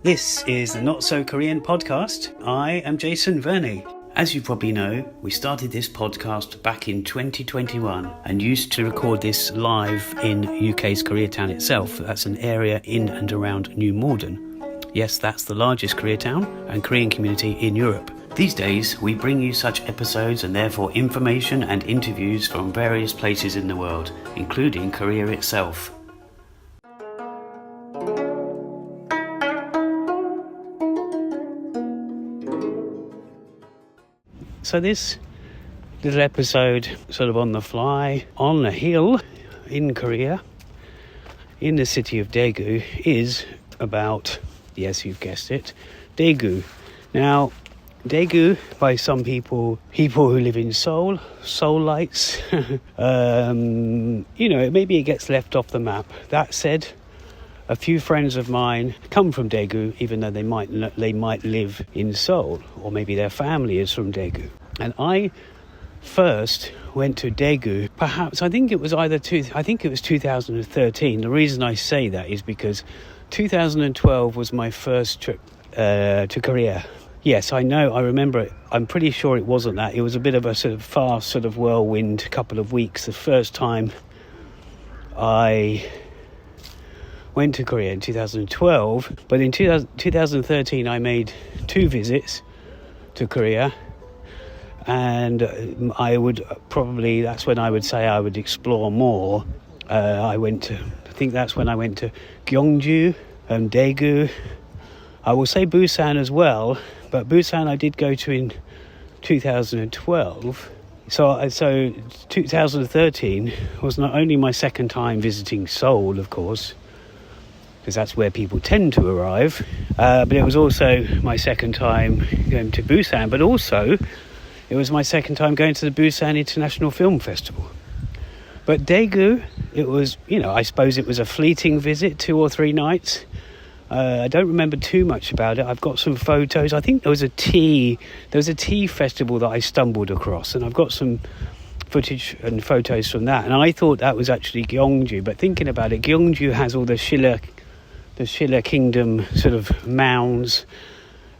This is the Not So Korean podcast. I am Jason Verney. As you probably know, we started this podcast back in 2021 and used to record this live in UK's Koreatown itself. That's an area in and around New Malden. Yes, that's the largest Koreatown and Korean community in Europe. These days, we bring you such episodes and therefore information and interviews from various places in the world, including Korea itself. So this little episode, sort of on the fly, on a hill in Korea, in the city of Daegu, is about, yes, you've guessed it, Daegu. Now, Daegu, by some people who live in Seoul, Seoulites, maybe it gets left off the map. That said, a few friends of mine come from Daegu, even though they might live in Seoul, or maybe their family is from Daegu. And I first went to Daegu, perhaps, I think it was 2013. The reason I say that is because 2012 was my first trip to Korea. Yes, I know, I remember it. I'm pretty sure it wasn't that. It was a bit of a sort of fast sort of whirlwind couple of weeks. The first time I went to Korea in 2012, but in 2013 I made 2 visits to Korea, and that's when I would say I would explore more. I think that's when I went to Gyeongju and Daegu. I will say Busan as well, but Busan I did go to in 2012. So 2013 was not only my second time visiting Seoul, of course, because that's where people tend to arrive, but it was also my second time going to Busan, but also it was my second time going to the Busan International Film Festival. But Daegu, it was, I suppose it was a fleeting visit, 2 or 3 nights. I don't remember too much about it. I've got some photos. I think there was a tea festival that I stumbled across, and I've got some footage and photos from that. And I thought that was actually Gyeongju, but thinking about it, Gyeongju has all the Shilla Kingdom sort of mounds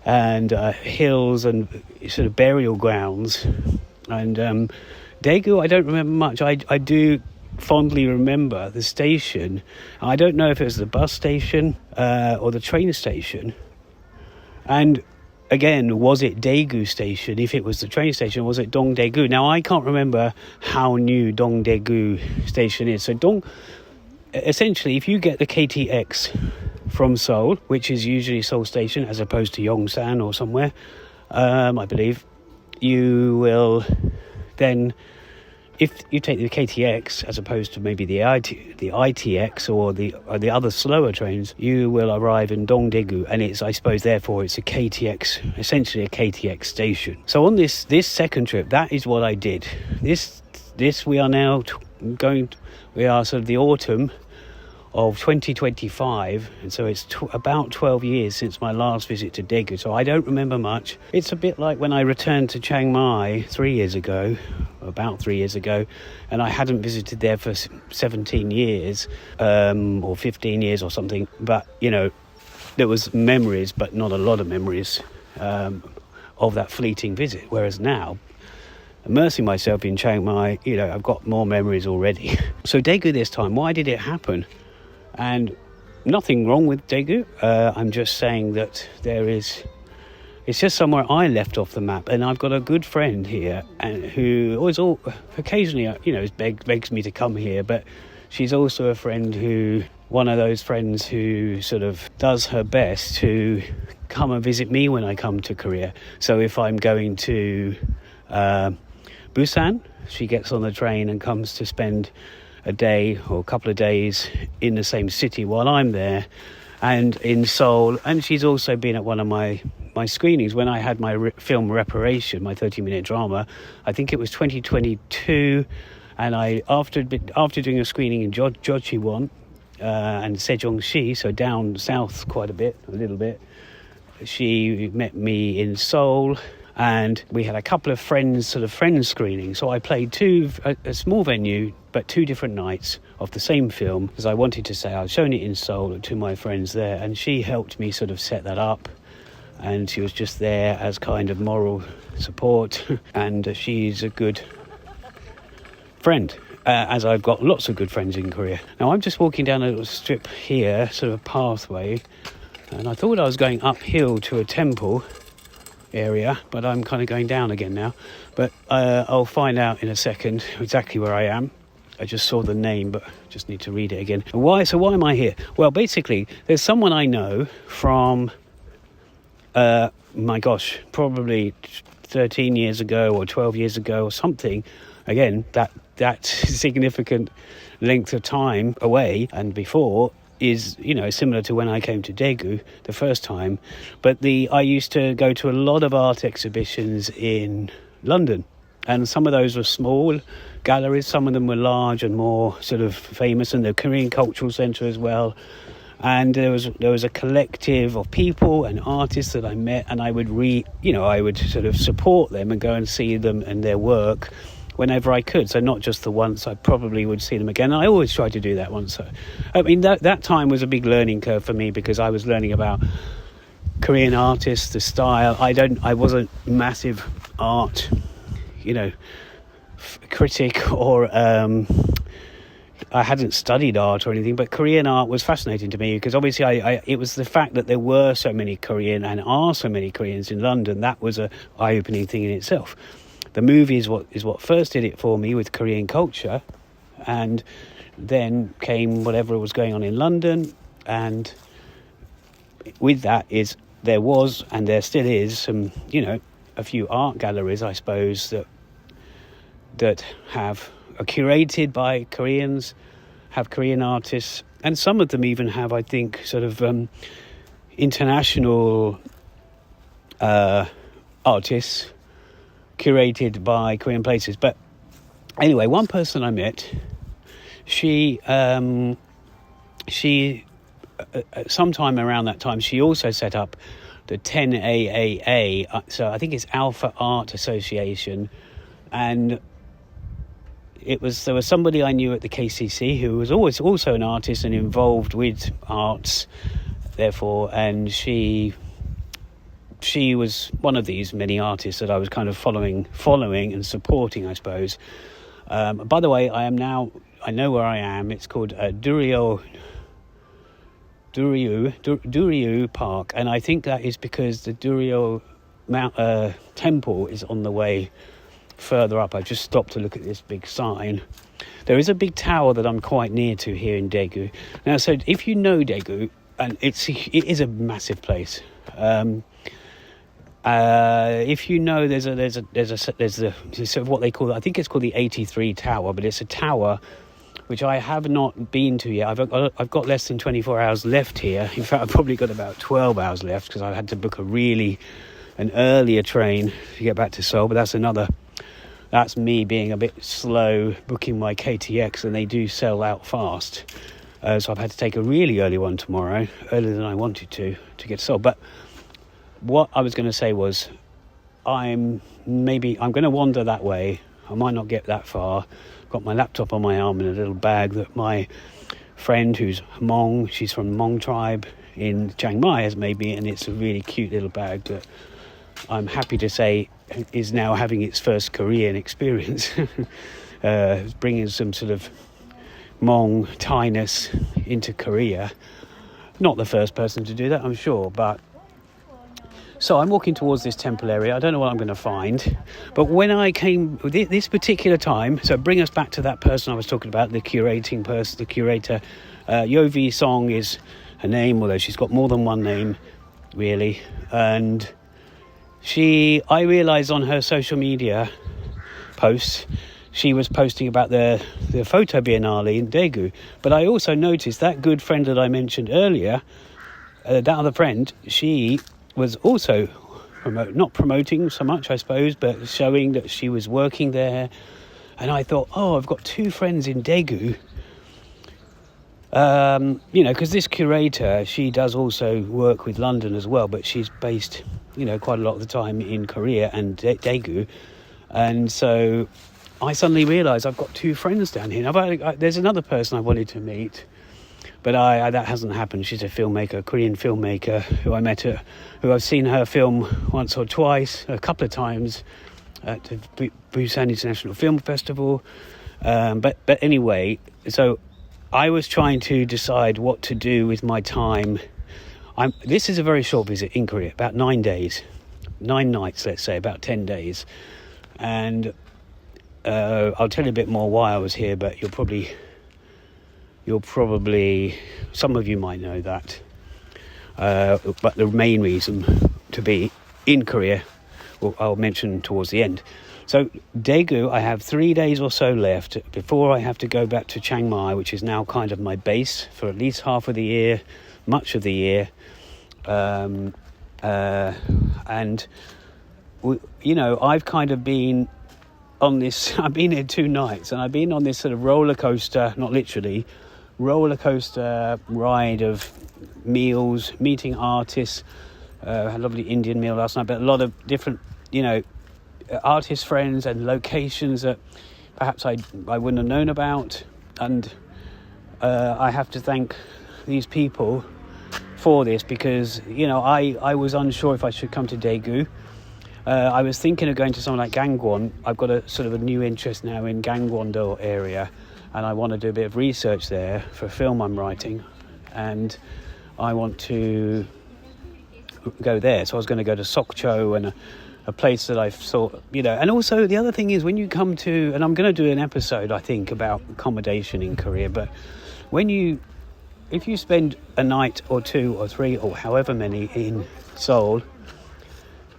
and hills and sort of burial grounds. And Daegu, I don't remember much. I do fondly remember the station. I don't know if it was the bus station or the train station. And again, was it Daegu station? If it was the train station, was it Dongdaegu? Now, I can't remember how new Dongdaegu station is. So essentially, if you get the KTX from Seoul, which is usually Seoul Station as opposed to Yongsan or somewhere, I believe, you will then, if you take the KTX as opposed to maybe the ITX or the other slower trains, you will arrive in Dongdaegu, and it's, I suppose, therefore it's a KTX, essentially a KTX station. So on this second trip, that is what I did. This we are now we are sort of the autumn of 2025, and so it's about 12 years since my last visit to Daegu, so I don't remember much. It's a bit like when I returned to Chiang Mai about 3 years ago, and I hadn't visited there for 17 years, or 15 years or something, but, there was memories, but not a lot of memories of that fleeting visit, whereas now, immersing myself in Chiang Mai, I've got more memories already. So Daegu this time, why did it happen? And nothing wrong with Daegu. I'm just saying that it's just somewhere I left off the map. And I've got a good friend here and who occasionally, begs me to come here. But she's also a friend one of those friends who sort of does her best to come and visit me when I come to Korea. So if I'm going to Busan, she gets on the train and comes to spend a day or a couple of days in the same city while I'm there, and in Seoul. And she's also been at one of my screenings when I had my film Reparation, my 30-minute drama. I think it was 2022, and I after doing a screening in Jochiwon and Sejongsi, so down south quite a little bit, she met me in Seoul. and we had a couple of friends screenings. So I played a small venue, but 2 different nights of the same film, because I wanted to say I was showing it in Seoul to my friends there, and she helped me sort of set that up, and she was just there as kind of moral support, and she's a good friend, as I've got lots of good friends in Korea. Now I'm just walking down a little strip here, sort of pathway, and I thought I was going uphill to a temple area, but I'm kind of going down again now. But I'll find out in a second exactly where I am. I just saw the name, but just need to read it again. Why am I here? Well, basically, there's someone I know from, my gosh, probably 13 years ago or 12 years ago or something. Again, that significant length of time away and before is, similar to when I came to Daegu the first time. But I used to go to a lot of art exhibitions in London, and some of those were small galleries, some of them were large and more sort of famous, and the Korean Cultural Centre as well. And there was a collective of people and artists that I met, and I would I would sort of support them and go and see them and their work whenever I could. So not just the once, I probably would see them again. I always tried to do that once. I mean, that time was a big learning curve for me, because I was learning about Korean artists, the style. I wasn't massive art, critic, or I hadn't studied art or anything, but Korean art was fascinating to me, because obviously it was the fact that there were so many Korean and are so many Koreans in London. That was a eye-opening thing in itself. The movie is what first did it for me with Korean culture, and then came whatever was going on in London, and with that there was and there still is some, a few art galleries, I suppose, that are curated by Koreans, have Korean artists, and some of them even have, I think, sort of international artists curated by Korean places. But anyway, one person I met, she sometime around that time, she also set up the 10AAA, so I think it's Alpha Art Association, and there was somebody I knew at the KCC who was always also an artist and involved with arts, therefore, and she was one of these many artists that I was kind of following and supporting, I suppose. By the way, I know where I am. It's called Duryu Park, and I think that is because the Duryu temple is on the way further up. I just stopped to look at this big sign. There is a big tower that I'm quite near to here in Daegu. Now, so if you know Daegu, and it is a massive place. If you know, there's sort of what they call, I think it's called the 83 Tower, but it's a tower which I have not been to yet. I've got less than 24 hours left here. In fact, I've probably got about 12 hours left, because I had to book an earlier train to get back to Seoul. But that's me being a bit slow booking my KTX, and they do sell out fast. So I've had to take a really early one tomorrow, earlier than I wanted to get to Seoul. But what I was going to say was, I'm going to wander that way. I might not get that far. Got my laptop on my arm and a little bag that my friend, who's Hmong, she's from Hmong tribe in Chiang Mai, has made me, and it's a really cute little bag that I'm happy to say is now having its first Korean experience. Bringing some sort of Hmong Thai-ness into Korea. Not the first person to do that, I'm sure, but so I'm walking towards this temple area. I don't know what I'm going to find, but when I came this particular time, so bring us back to that person I was talking about, the curator. Yovi Song is her name, although she's got more than one name, really. And I realised on her social media posts, she was posting about the photo biennale in Daegu. But I also noticed that good friend that I mentioned earlier, that other friend, she was also not promoting so much, I suppose, but showing that she was working there. And I thought, I've got two friends in Daegu. Because this curator, she does also work with London as well, but she's based quite a lot of the time in Korea and Daegu. And so I suddenly realised I've got 2 friends down here. There's another person I wanted to meet, but that hasn't happened. She's a filmmaker, a Korean filmmaker who I met who I've seen her film once or twice, a couple of times at the Busan International Film Festival. But anyway, so I was trying to decide what to do with my time. This is a very short visit in Korea, about 9 days, 9 nights, let's say, about 10 days. And I'll tell you a bit more why I was here, but you'll probably, some of you might know that. But the main reason to be in Korea, I'll mention towards the end. So Daegu, I have 3 days or so left before I have to go back to Chiang Mai, which is now kind of my base for at least half of the year, much of the year. And, I've kind of been on this, I've been here 2 nights, and I've been on this sort of roller coaster, not literally, roller coaster ride of meals, meeting artists. Had a lovely Indian meal last night, but a lot of different, artist friends and locations that perhaps I wouldn't have known about. And I have to thank these people for this, because I was unsure if I should come to Daegu. I was thinking of going to somewhere like Gangwon. I've got a sort of a new interest now in Gangwon-do area, and I want to do a bit of research there for a film I'm writing, and I want to go there. So I was going to go to Sokcho, and a place that I thought, and also the other thing is, when you come to, and I'm going to do an episode, I think, about accommodation in Korea, but if you spend a night or 2 or 3 or however many in Seoul,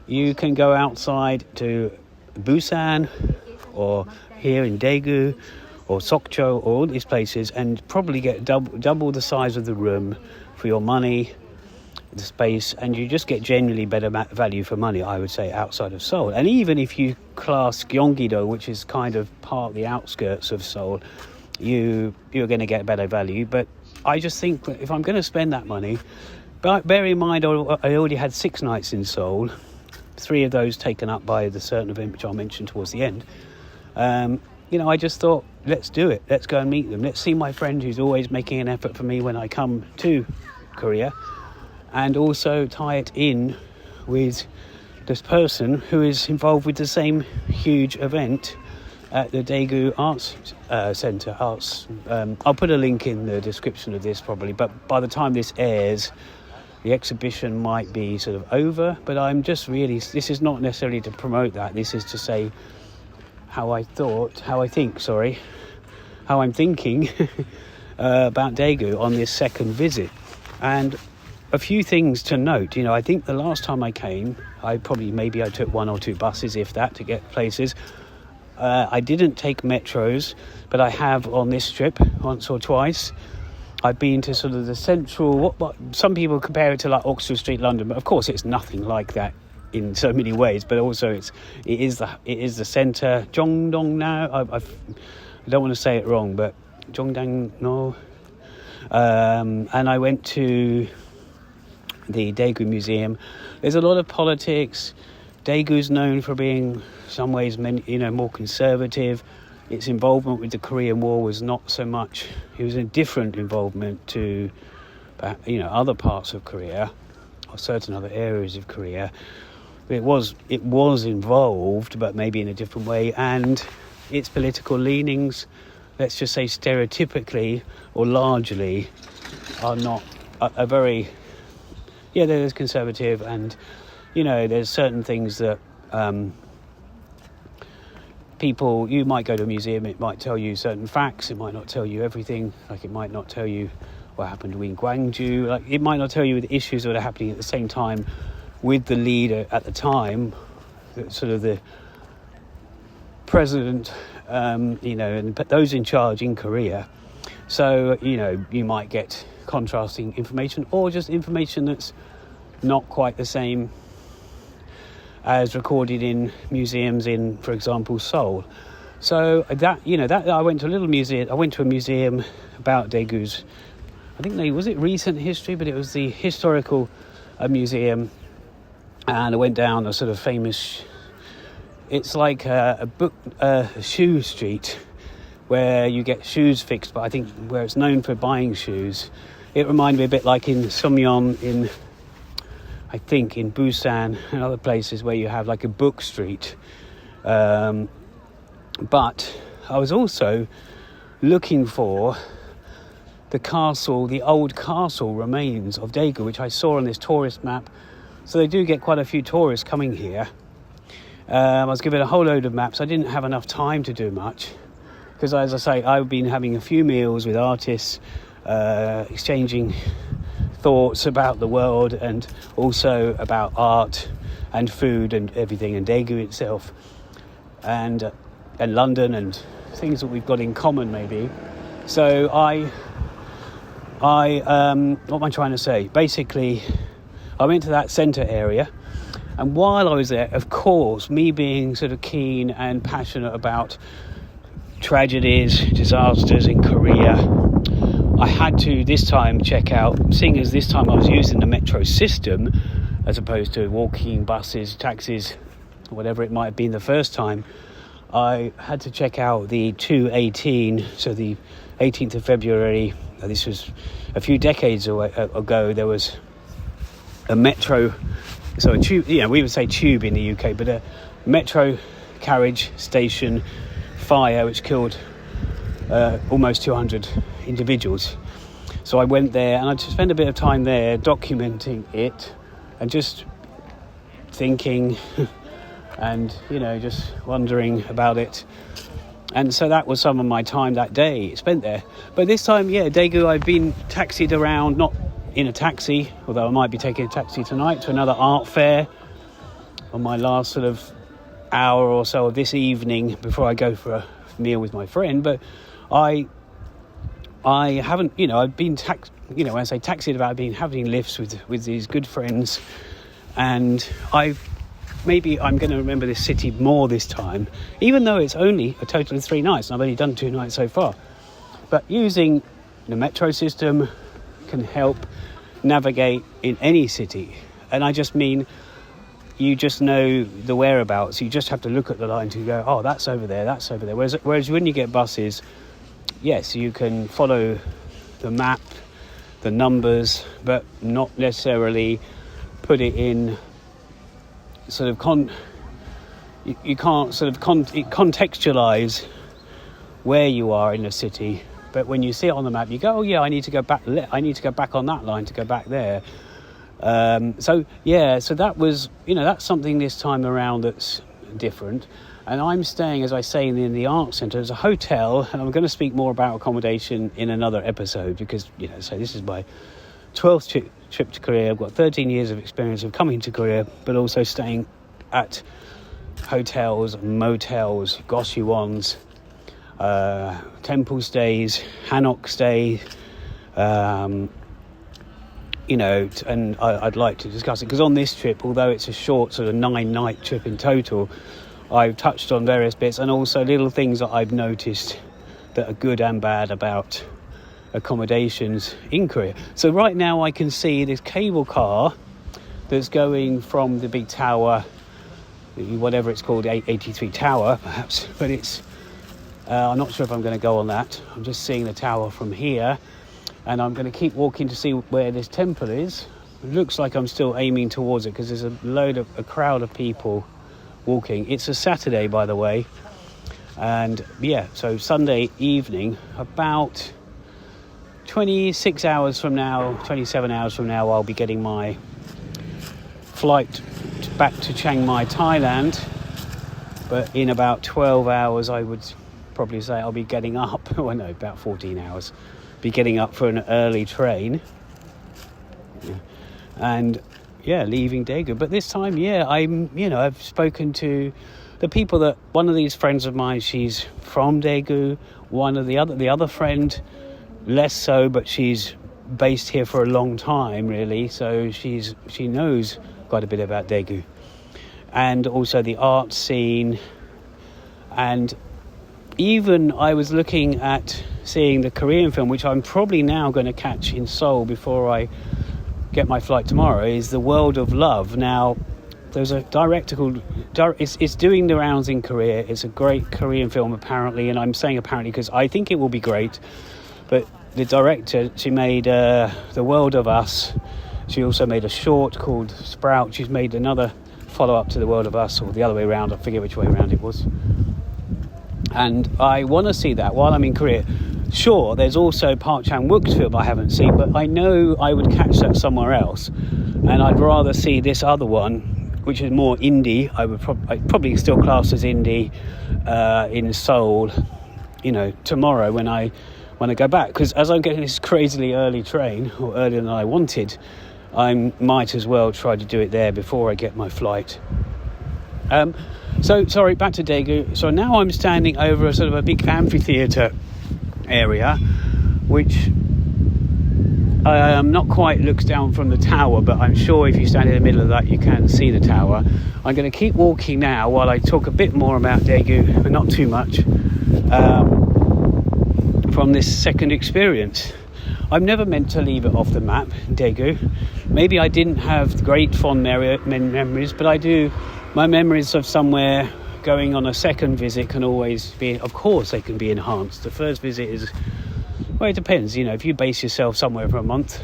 you can go outside to Busan or here in Daegu or Sokcho or all these places and probably get double the size of the room for your money, the space, and you just get genuinely better value for money, I would say, outside of Seoul. And even if you class Gyeonggi-do, which is kind of part of the outskirts of Seoul, you're going to get better value. But I just think that if I'm going to spend that money, but bear in mind I already had 6 nights in Seoul, 3 of those taken up by the certain event which I'll mention towards the end. I just thought, let's do it. Let's go and meet them. Let's see my friend who's always making an effort for me when I come to Korea, and also tie it in with this person who is involved with the same huge event at the Daegu Arts Centre. I'll put a link in the description of this probably, but by the time this airs, the exhibition might be sort of over. But I'm just really, this is not necessarily to promote that. This is to say how I'm thinking about Daegu on this second visit. And a few things to note. I think the last time I came, I took 1 or 2 buses, if that, to get places. I didn't take metros, but I have on this trip once or twice. I've been to sort of the central, what some people compare it to like Oxford Street, London, but of course it's nothing like that in so many ways. But also it is the centre. Jongdong now, I don't want to say it wrong, but Jongdang no. And I went to the Daegu Museum. There's a lot of politics. Daegu's known for being, some ways, more conservative. Its involvement with the Korean War was not so much. It was a different involvement to, other parts of Korea or certain other areas of Korea. It was involved, but maybe in a different way. And its political leanings, let's just say stereotypically or largely, are not a very. Yeah, there's conservative, and there's certain things that. People, you might go to a museum, it might tell you certain facts, it might not tell you everything, like it might not tell you what happened in Gwangju, like it might not tell you the issues that are happening at the same time with the leader at the time, sort of the president, and those in charge in Korea. So, you might get contrasting information, or just information that's not quite the same as recorded in museums in, for example, Seoul. So that I went to a little museum. I went to a museum about Daegu's. I think was it recent history, but it was the historical museum and I went down a sort of famous, it's like a shoe street where you get shoes fixed, but I think where it's known for buying shoes. It reminded me a bit like in Sumyeon in Busan and other places where you have like a book street. But I was also looking for the old castle remains of Daegu, which I saw on this tourist map. So they do get quite a few tourists coming here. I was given a whole load of maps. I didn't have enough time to do much because, as I say, I've been having a few meals with artists, exchanging thoughts about the world and also about art and food and everything, and Daegu itself, and London and things that we've got in common maybe. So I what am I trying to say? Basically, I went to that centre area, and while I was there, of course, me being sort of keen and passionate about tragedies, disasters in Korea, I had to this time check out, seeing as this time I was using the metro system as opposed to walking, buses, taxis, whatever it might have been the first time, I had to check out the 218, so the 18th of February, this was a few decades ago, there was a metro, so a tube, we would say tube in the UK, but a metro carriage station fire which killed almost 200 individuals. So I went there and I just spent a bit of time there documenting it and just thinking and just wondering about it. And so that was some of my time that day spent there. But this time, Daegu, I've been taxied around, not in a taxi, although I might be taking a taxi tonight, to another art fair on my last sort of hour or so of this evening before I go for a meal with my friend. But I haven't, I've been when I say taxied about, I've been having lifts with these good friends, and maybe I'm going to remember this city more this time, even though it's only a total of 3 nights, and I've only done 2 nights so far. But using the metro system can help navigate in any city, and I just mean you just know the whereabouts. You just have to look at the line to go, oh, that's over there, that's over there. Whereas when you get buses, yes, you can follow the map, the numbers, but not necessarily put it in sort of you can't sort of contextualize where you are in a city. But when you see it on the map, you go, oh yeah, I need to go back on that line to go back there. So that was, that's something this time around that's different. And I'm staying, as I say, in the art centre. There's a hotel, and I'm going to speak more about accommodation in another episode because, so this is my 12th trip to Korea. I've got 13 years of experience of coming to Korea, but also staying at hotels, motels, goshwons, temple stays, hanok stays, and I'd like to discuss it because on this trip, although it's a short sort of 9-night trip in total, I've touched on various bits and also little things that I've noticed that are good and bad about accommodations in Korea. So right now I can see this cable car that's going from the big tower, whatever it's called, 83 tower perhaps, but it's I'm not sure if I'm going to go on that. I'm just seeing the tower from here, and I'm going to keep walking to see where this temple is. It looks like I'm still aiming towards it because there's a crowd of people walking. It's a Saturday, by the way, and so Sunday evening, about 27 hours from now, I'll be getting my flight back to Chiang Mai, Thailand. But in about 12 hours, I would probably say I'll be getting up. Well, no, about 14 hours. Be getting up for an early train. And leaving Daegu. But this time, I've spoken to the people that one of these friends of mine, she's from Daegu. One of the other friend, less so, but she's based here for a long time, really. So she knows quite a bit about Daegu, and also the art scene. And even I was looking at seeing the Korean film, which I'm probably now going to catch in Seoul before I get my flight tomorrow, is The World of Love. Now, There's a director called... It's doing the rounds in Korea. It's a great Korean film, apparently, and I'm saying apparently because I think it will be great. But the director, she made The World of Us. She also made a short called Sprout. She's made another follow-up to The World of Us, or the other way around. I forget which way around it was. And I want to see that while I'm in Korea. Sure, there's also Park Chan-wook's film I haven't seen, but I know I would catch that somewhere else. And I'd rather see this other one, which is more indie. I'd probably still class as indie in Seoul, tomorrow when I go back. Because as I'm getting this crazily early train, or earlier than I wanted, I might as well try to do it there before I get my flight. So, sorry, back to Daegu. So now I'm standing over a sort of a big amphitheatre area, which not quite looks down from the tower, but I'm sure if you stand in the middle of that, you can see the tower. I'm going to keep walking now while I talk a bit more about Daegu, but not too much, from this second experience. I'm never meant to leave it off the map, Daegu. Maybe I didn't have great fond memories, but I do. My memories of somewhere going on a second visit can always be, of course, they can be enhanced. The first visit is, well, it depends. If you base yourself somewhere for a month,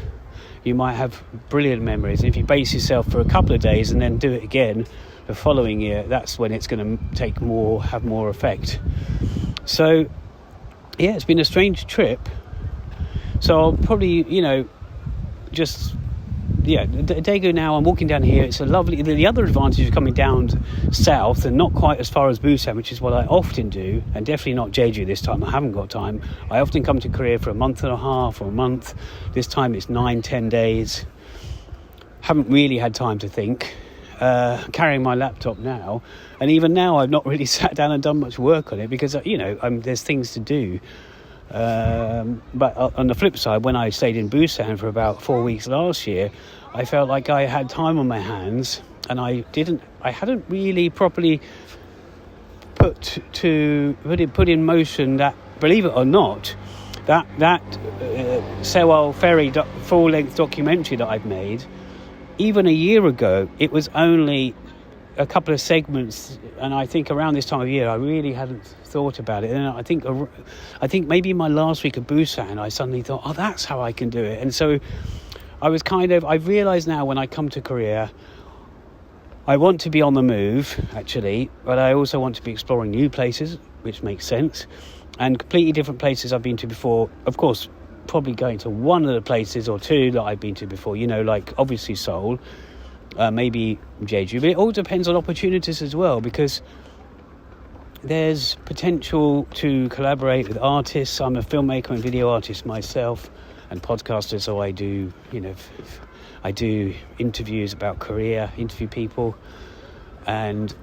you might have brilliant memories. And if you base yourself for a couple of days and then do it again the following year, that's when it's going to have more effect. So, yeah, it's been a strange trip. So I'll probably, Daegu now, I'm walking down here. It's a lovely... The other advantage of coming down south and not quite as far as Busan, which is what I often do, and definitely not Jeju this time. I haven't got time. I often come to Korea for a month and a half or a month. This time it's 9-10 days. Haven't really had time to think. Carrying my laptop now, and even now I've not really sat down and done much work on it because, there's things to do. But on the flip side, when I stayed in Busan for about 4 weeks last year, I felt like I had time on my hands, and I hadn't really properly put in motion that, believe it or not, that Sewol Ferry full-length documentary that I've made. Even a year ago, it was only a couple of segments, and I think around this time of year I really hadn't thought about it. And I think maybe in my last week of Busan I suddenly thought, oh, that's how I can do it. And so I've realized now when I come to Korea, I want to be on the move actually, but I also want to be exploring new places, which makes sense, and completely different places I've been to before. Of course, probably going to one of the places or two that I've been to before, like obviously Seoul, maybe Jeju, but it all depends on opportunities as well, because there's potential to collaborate with artists. I'm a filmmaker and video artist myself, and podcaster, so I do interviews about Korea, interview people, and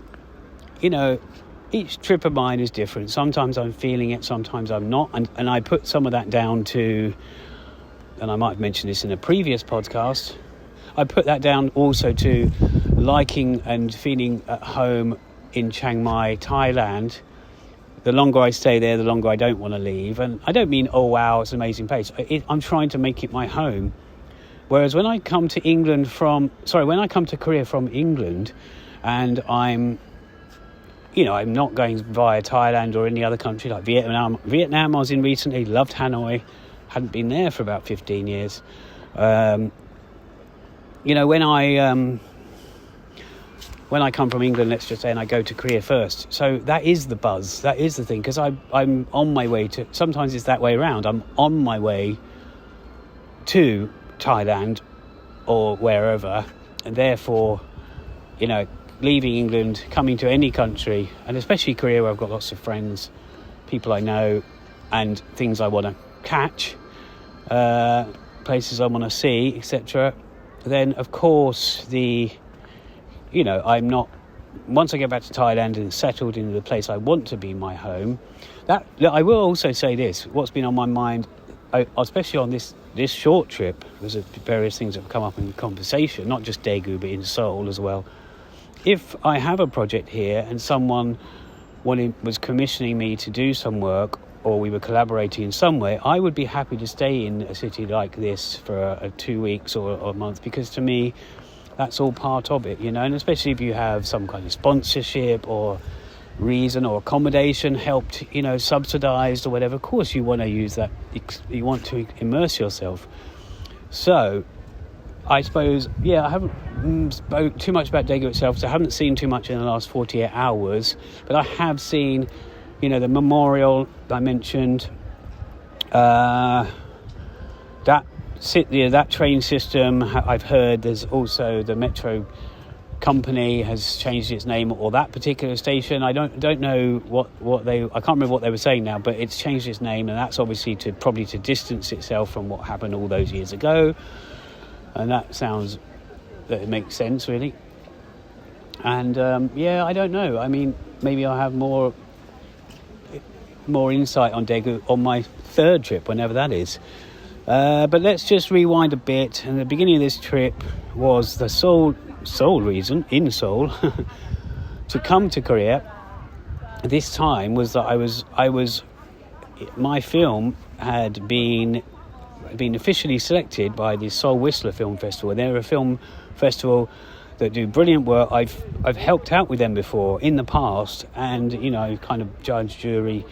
each trip of mine is different. Sometimes I'm feeling it, sometimes I'm not, and I put some of that down to, and I might have mentioned this in a previous podcast, I put that down also to liking and feeling at home in Chiang Mai, Thailand. The longer I stay there, the longer I don't want to leave. And I don't mean, oh wow, it's an amazing place. I'm trying to make it my home. Whereas when I come to Korea from England, and I'm not going via Thailand or any other country like Vietnam. Vietnam I was in recently, loved Hanoi, hadn't been there for about 15 years. When I come from England, let's just say, and I go to Korea first. So that is the buzz. That is the thing, because I'm on my way to... Sometimes it's that way around. I'm on my way to Thailand or wherever, and therefore, leaving England, coming to any country, and especially Korea, where I've got lots of friends, people I know, and things I want to catch, places I want to see, etc. Then, of course, I'm not... Once I get back to Thailand and settled into the place I want to be my home, I will also say this, what's been on my mind, especially on this short trip, there's various things that have come up in conversation, not just Daegu, but in Seoul as well. If I have a project here and someone was commissioning me to do some work, or we were collaborating in some way, I would be happy to stay in a city like this for 2 weeks or a month, because to me, That's all part of it, and especially if you have some kind of sponsorship or reason or accommodation helped, subsidized or whatever. Of course you want to use that, you want to immerse yourself. So I suppose, I haven't spoke too much about Daegu itself, so I haven't seen too much in the last 48 hours, but I have seen, the memorial I mentioned, that train system. I've heard there's also the metro company has changed its name, or that particular station. I don't know what they, I can't remember what they were saying now, but it's changed its name, and that's obviously probably to distance itself from what happened all those years ago. And that it makes sense, really. And I don't know. I mean, maybe I'll have more insight on Daegu on my third trip, whenever that is. But let's just rewind a bit. And the beginning of this trip was the sole reason in Seoul to come to Korea. This time was that my film had been officially selected by the Seoul Whistler Film Festival. They're a film festival that do brilliant work. I've helped out with them before in the past, and kind of judge, jury.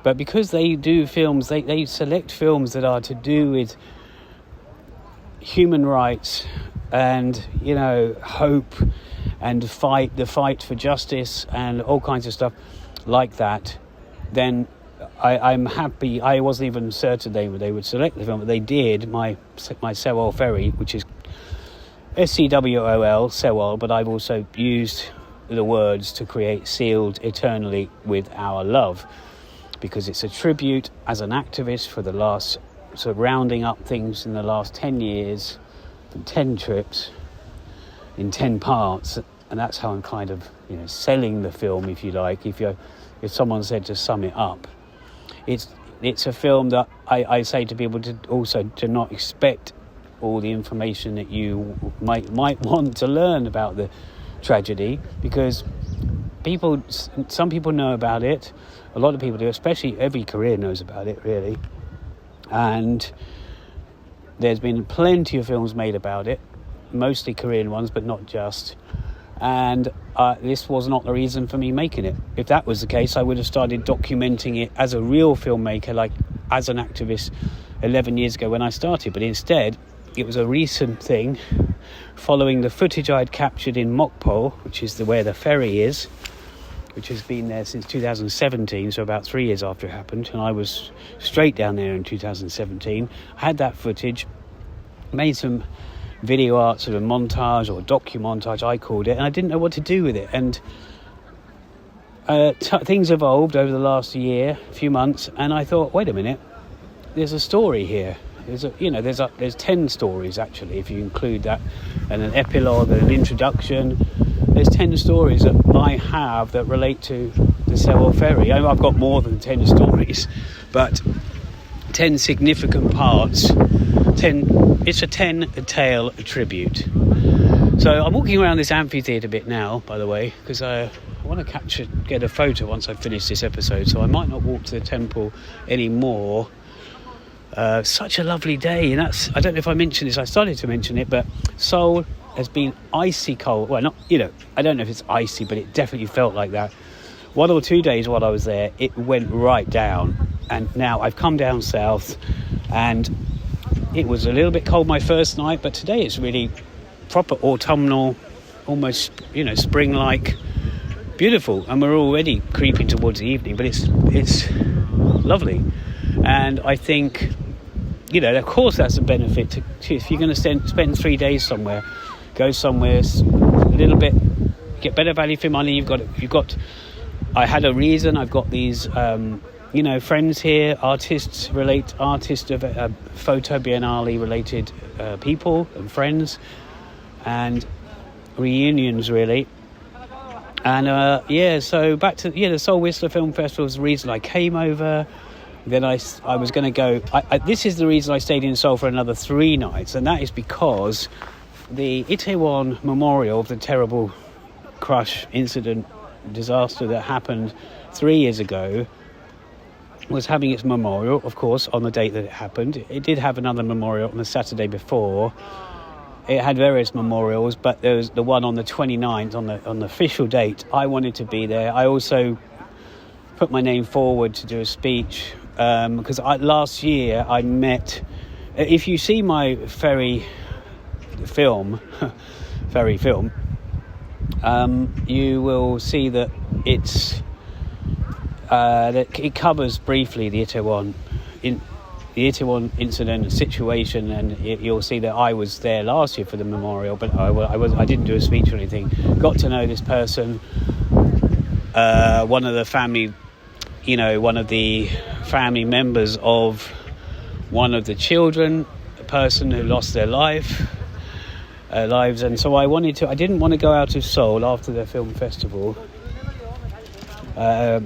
But because they do films, they select films that are to do with human rights and hope and the fight for justice and all kinds of stuff like that. Then I'm happy. I wasn't even certain they would select the film, but they did. My Sewol Ferry, which is SCWOL, Sewol, but I've also used the words to create Sealed Eternally with Our Love, because it's a tribute as an activist for the last, so rounding up things in the last 10 years, 10 trips in 10 parts, and that's how I'm kind of selling the film, if you like. If someone said to sum it up, it's a film that I say to people to not expect all the information that you might want to learn about the tragedy, because some people know about it, a lot of people do, especially every Korean knows about it, really. And there's been plenty of films made about it, mostly Korean ones, but not just. And this was not the reason for me making it. If that was the case, I would have started documenting it as a real filmmaker, like as an activist 11 years ago when I started. But instead, it was a recent thing following the footage I'd captured in Mokpo, which is where the ferry is, which has been there since 2017, so about 3 years after it happened. And I was straight down there in 2017. I had that footage, made some video art, sort of montage or documontage, I called it, and I didn't know what to do with it. And things evolved over the last few months, and I thought, wait a minute, there's a story here. There's 10 stories actually, if you include that, and an epilogue and an introduction. There's 10 stories that I have that relate to the Sewol Ferry. I've got more than 10 stories, but 10 significant parts. It's a 10-tale tribute. So I'm walking around this amphitheatre bit now, by the way, because I want to get a photo once I finish this episode, so I might not walk to the temple anymore. Such a lovely day, and I don't know if I mentioned this, I started to mention it, but Seoul has been icy cold. Well, I don't know if it's icy, but it definitely felt like that. 1 or 2 days while I was there, it went right down, and now I've come down south, and it was a little bit cold my first night, but today it's really proper autumnal, almost spring-like, beautiful, and we're already creeping towards the evening, but it's lovely. And I think of course that's a benefit to if you're going to spend 3 days somewhere, go somewhere a little bit, get better value for money. You've got I had a reason. I've got these friends here, artists of photo biennale related people and friends, and reunions really. And so back to the Seoul Whistler Film Festival was the reason I came over. Then I was going to go. This is the reason I stayed in Seoul for another 3 nights, and that is because the Itaewon Memorial of the terrible crush incident disaster that happened 3 years ago was having its memorial, of course, on the date that it happened. It did have another memorial on the Saturday before, it had various memorials, but there was the one on the 29th, on the official date. I wanted to be there. I also put my name forward to do a speech because last year I met. If you see my Ferry film, you will see that it covers briefly the Itaewon incident situation, and you'll see that I was there last year for the memorial, but I didn't do a speech or anything. Got to know this person, one of the family members of one of the children, a person who lost their lives, and so I didn't want to go out of Seoul after the film festival,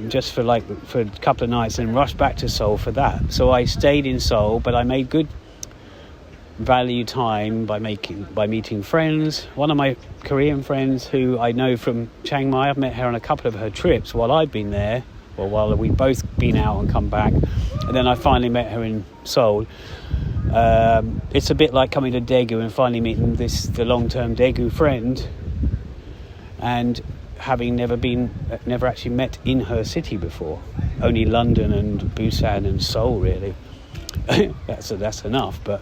just for a couple of nights and rush back to Seoul for that. So I stayed in Seoul, but I made good value time by meeting friends. One of my Korean friends who I know from Chiang Mai, I've met her on a couple of her trips while I've been there, or while we've both been out and come back, and then I finally met her in Seoul. It's a bit like coming to Daegu and finally meeting the long-term Daegu friend, and having never actually met in her city before, only London and Busan and Seoul really. that's enough. But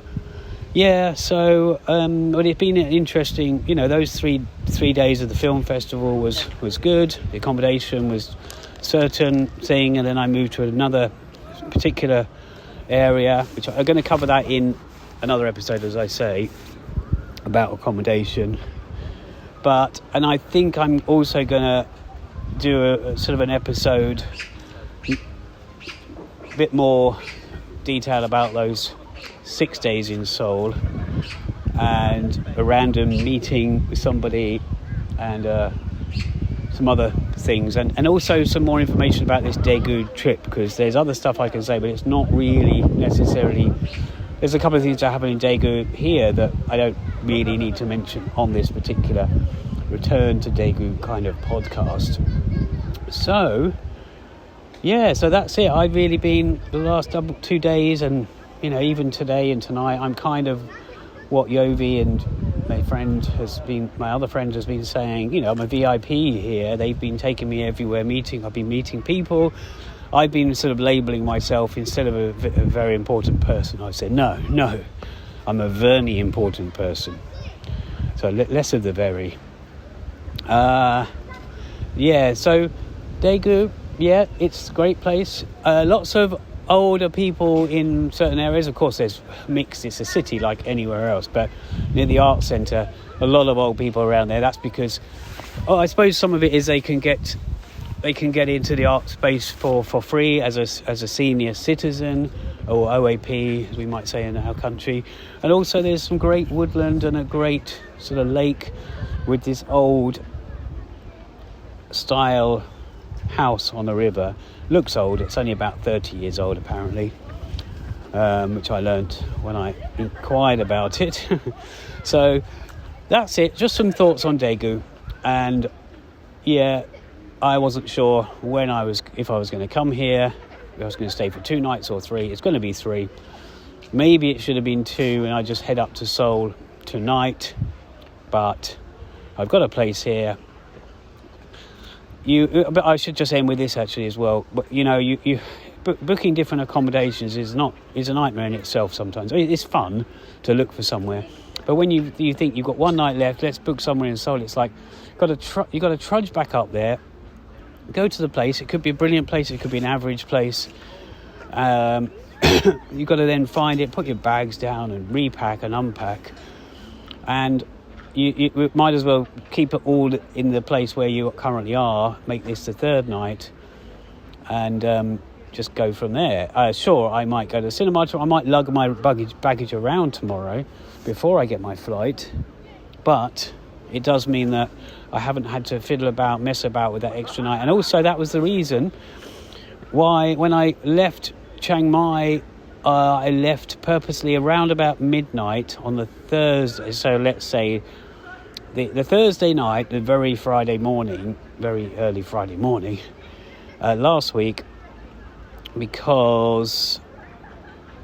yeah, so but it's been interesting. Those three days of the film festival was good. The accommodation was certain thing, and then I moved to another particular area, which I'm going to cover that in another episode, as I say, about accommodation. And I think I'm also going to do a sort of an episode, a bit more detail about those 6 days in Seoul and a random meeting with somebody and some other things, and also some more information about this Daegu trip, because there's other stuff I can say, but it's not really necessarily. There's a couple of things that happen in Daegu here that I don't really need to mention on this particular return to Daegu kind of podcast. So that's it. I've really been the last 2 days, and even today and tonight, I'm kind of what Yovi and my other friend has been saying. I'm a V.I.P here. They've been taking me everywhere, I've been meeting people. I've been sort of labelling myself, instead of a very important person, I said, no, I'm a Verney important person. So less of the very. So Daegu, it's a great place. Lots of older people in certain areas. Of course, there's mixed. It's a city like anywhere else, but near the art centre, a lot of old people around there. That's because, I suppose some of it is they can get into the art space for free as a senior citizen, or OAP, as we might say in our country. And also there's some great woodland and a great sort of lake with this old style house on the river. Looks old. It's only about 30 years old apparently, which I learnt when I inquired about it. So that's it. Just some thoughts on Daegu. And I wasn't sure if I was going to come here, if I was going to stay for 2 nights or 3. It's going to be 3. Maybe it should have been 2 and I just head up to Seoul tonight. But I've got a place here. But I should just end with this actually as well. But booking different accommodations is a nightmare in itself sometimes. It's fun to look for somewhere, but when you think you've got 1 night left, let's book somewhere in Seoul. It's like you got to trudge back up there, go to the place. It could be a brilliant place. It could be an average place. You've got to then find it, put your bags down, and repack and unpack, and you might as well keep it all in the place where you currently are, make this the 3rd night, and just go from there. Sure, I might go to the cinema. I might lug my baggage around tomorrow before I get my flight, but it does mean that I haven't had to mess about with that extra night. And also that was the reason why when I left Chiang Mai, I left purposely around about midnight on the Thursday. So let's say the Thursday night, the very early Friday morning, last week, because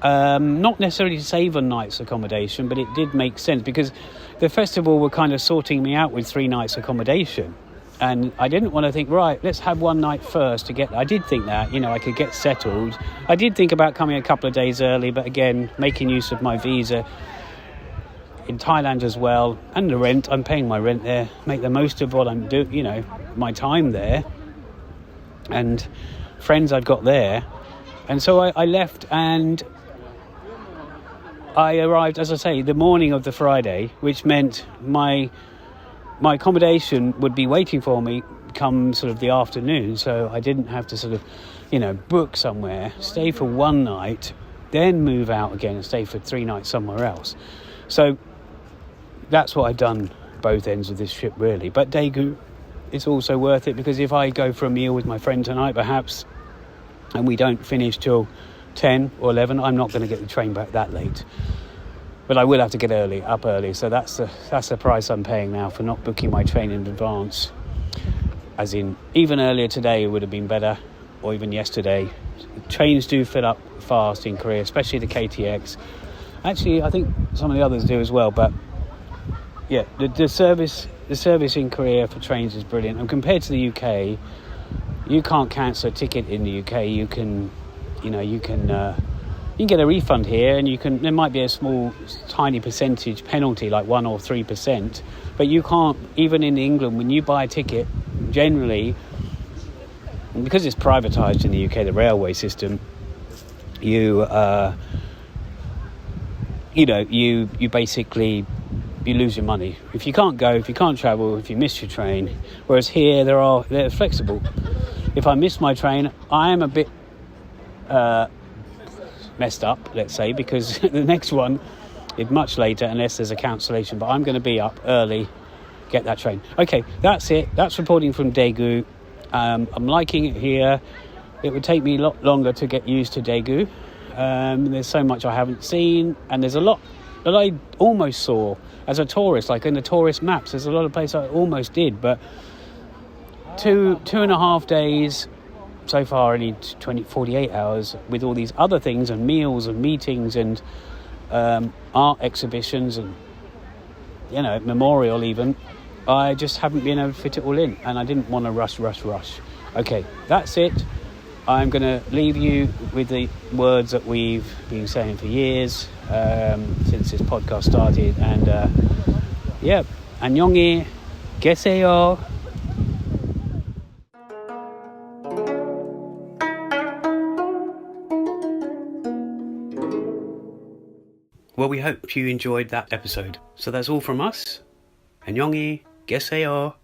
not necessarily to save a night's accommodation, but it did make sense because the festival were kind of sorting me out with 3 nights accommodation. And I didn't want to think, right, let's have one night first to get... I did think that, I could get settled. I did think about coming a couple of days early, but again, making use of my visa in Thailand as well, and the rent. I'm paying my rent there. Make the most of what I'm doing, my time there. And friends I've got there. And so I left, and I arrived, as I say, the morning of the Friday, which meant my accommodation would be waiting for me come sort of the afternoon, so I didn't have to sort of, book somewhere, stay for one night, then move out again and stay for 3 nights somewhere else. So that's what I've done both ends of this trip, really. But Daegu, it's also worth it, because if I go for a meal with my friend tonight, perhaps, and we don't finish till 10 or 11, I'm not going to get the train back that late. But I will have to get up early, so that's the price I'm paying now for not booking my train in advance. As in, even earlier today would have been better, or even yesterday. Trains do fill up fast in Korea, especially the KTX. Actually, I think some of the others do as well, but yeah, the service in Korea for trains is brilliant. And compared to the UK, you can't cancel a ticket in the UK. You can get a refund here, and there might be a small, tiny percentage penalty, like 1 or 3%. But you can't, even in England, when you buy a ticket, generally, because it's privatised in the UK, the railway system, you basically, you lose your money. If you can't go, if you can't travel, if you miss your train. Whereas here, they're flexible. If I miss my train, I am a bit messed up, let's say, because the next one is much later unless there's a cancellation, but I'm going to be up early, get that train. Okay, that's it. That's reporting from Daegu. I'm liking it here. It would take me a lot longer to get used to Daegu. There's so much I haven't seen, and there's a lot that I almost saw as a tourist, like in the tourist maps. There's a lot of places I almost did, but 2.5 days so far, only 48 hours, with all these other things and meals and meetings and art exhibitions and memorial even. I just haven't been able to fit it all in, and I didn't want to rush. Okay, that's it. I'm going to leave you with the words that we've been saying for years since this podcast started, and 안녕히 계세요. Well, we hope you enjoyed that episode. So that's all from us. 안녕히 계세요.